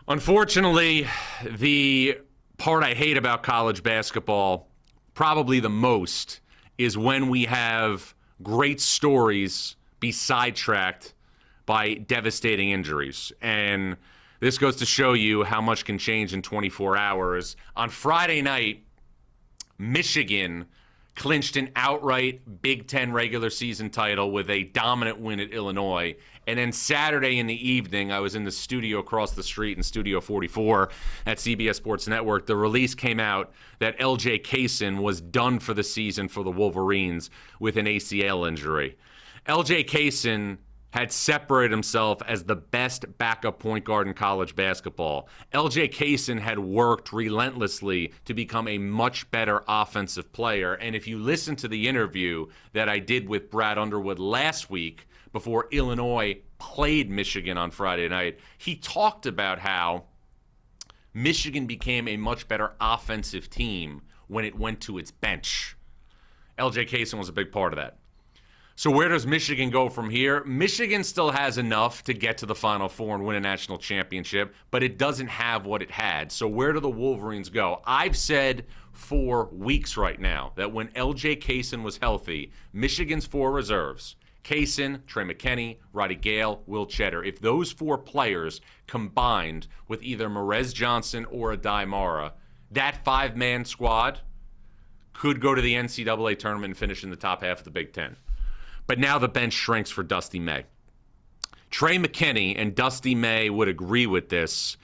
Unfortunately, the part I hate about college basketball, probably the most, is when we have great stories be sidetracked by devastating injuries. And this goes to show you how much can change in 24 hours. On Friday night, Michigan clinched an outright Big Ten regular season title with a dominant win at Illinois. And then Saturday in the evening, I was in the studio across the street in Studio 44 at CBS Sports Network. The release came out that LJ Cason was done for the season for the Wolverines with an ACL injury. LJ Cason had separated himself as the best backup point guard in college basketball. LJ Cason had worked relentlessly to become a much better offensive player. And if you listen to the interview that I did with Brad Underwood last week before Illinois played Michigan on Friday night, he talked about how Michigan became a much better offensive team when it went to its bench. LJ Cason was a big part of that. So where does Michigan go from here? Michigan still has enough to get to the Final Four and win a national championship, but it doesn't have what it had. So where do the Wolverines go? I've said for weeks right now that when LJ Cason was healthy, Michigan's four reserves, Cason, Trey McKinney, Roddy Gale, Will Cheddar, if those four players combined with either Merez Johnson or Adai Mara, that five-man squad could go to the NCAA tournament and finish in the top half of the Big Ten. But now the bench shrinks for Dusty May. Trey McKinney, and Dusty May would agree with this,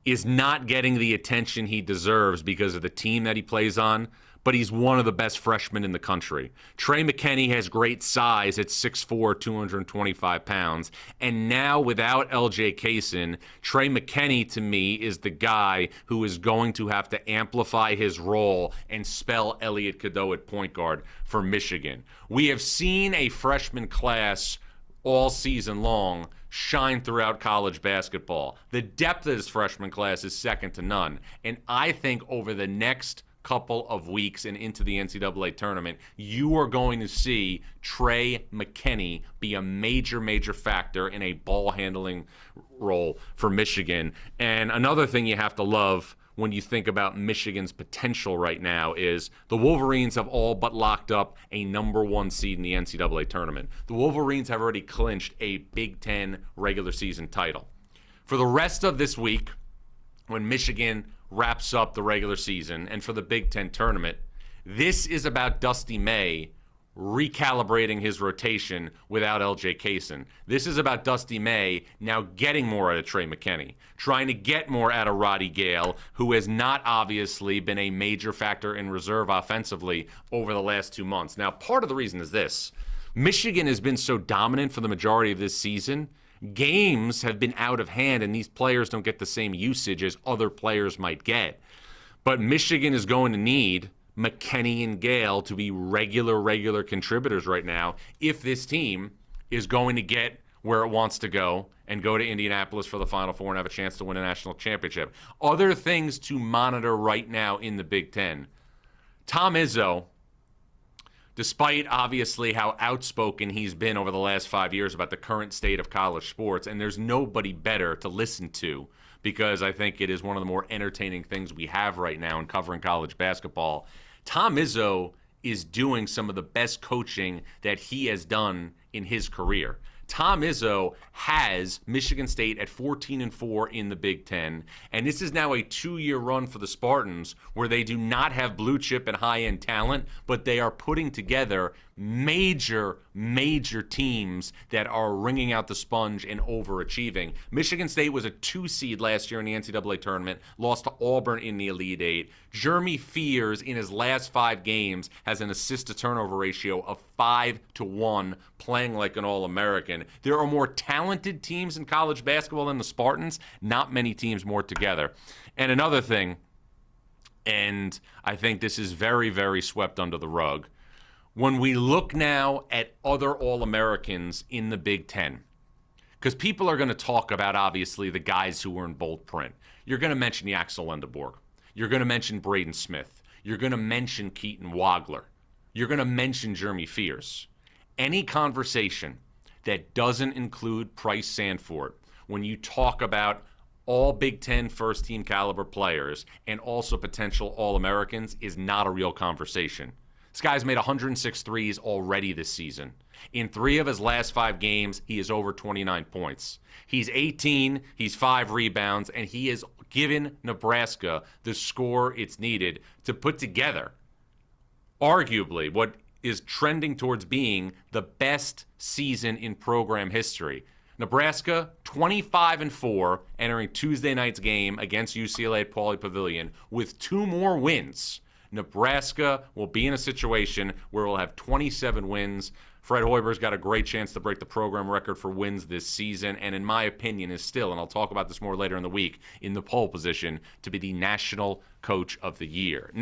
is not getting the attention he deserves because of the team that he plays on, but he's one of the best freshmen in the country. Trey McKinney has great size at 6'4", 225 pounds. And now without LJ Cason, Trey McKinney to me is the guy who is going to have to amplify his role and spell Elliot Cadeau at point guard for Michigan. We have seen a freshman class all season long shine throughout college basketball. The depth of this freshman class is second to none. And I think over the next couple of weeks and into the NCAA tournament, you are going to see Trey McKinney be a major factor in a ball handling role for Michigan. And another thing you have to love when you think about Michigan's potential right now is the Wolverines have all but locked up a number one seed in the NCAA tournament. The Wolverines have already clinched a Big Ten regular season title. For the rest of this week, when Michigan wraps up the regular season, and for the Big Ten tournament, this is about Dusty May recalibrating his rotation without LJ Cason. This is about Dusty May now getting more out of Trey McKinney, trying to get more out of Roddy Gale, who has not obviously been a major factor in reserve offensively over the last 2 months. Now, part of the reason is this. Michigan has been so dominant for the majority of this season. Games have been out of hand, and these players don't get the same usage as other players might get. But Michigan is going to need McKinney and Gale to be regular contributors right now if this team is going to get where it wants to go and go to Indianapolis for the Final Four and have a chance to win a national championship. Other things to monitor right now in the Big Ten. Tom Izzo, despite obviously how outspoken he's been over the last 5 years about the current state of college sports, and there's nobody better to listen to because I think it is one of the more entertaining things we have right now in covering college basketball. Tom Izzo is doing some of the best coaching that he has done in his career. Tom Izzo has Michigan State at 14-4 in the Big Ten, and this is now a 2-year run for the Spartans where they do not have blue chip and high-end talent, but they are putting together major teams that are wringing out the sponge and overachieving. Michigan State was a 2 seed last year in the NCAA tournament, lost to Auburn in the Elite Eight. Jeremy Fears, in his last 5 games, has an assist-to-turnover ratio of 5-1, playing like an All-American. There are more talented teams in college basketball than the Spartans, not many teams more together. And another thing, and I think this is very swept under the rug, when we look now at other All-Americans in the Big Ten, because people are going to talk about, obviously, the guys who were in bold print. You're going to mention Yaxel Lendeborg. You're going to mention Braden Smith. You're going to mention Keaton Wagler. You're going to mention Jeremy Fears. Any conversation that doesn't include Price Sandfort, when you talk about all Big Ten first-team caliber players and also potential All-Americans is not a real conversation. This guy's made 106 threes already this season. In 3 of his last 5 games, he is over 29 points. He's 18, he's 5 rebounds, and he has given Nebraska the score it's needed to put together, arguably, what is trending towards being the best season in program history. Nebraska, 25-4, entering Tuesday night's game against UCLA at Pauley Pavilion with 2 more wins. Nebraska will be in a situation where we'll have 27 wins. Fred Hoiberg's got a great chance to break the program record for wins this season, and in my opinion is still, and I'll talk about this more later in the week, in the pole position to be the National Coach of the Year.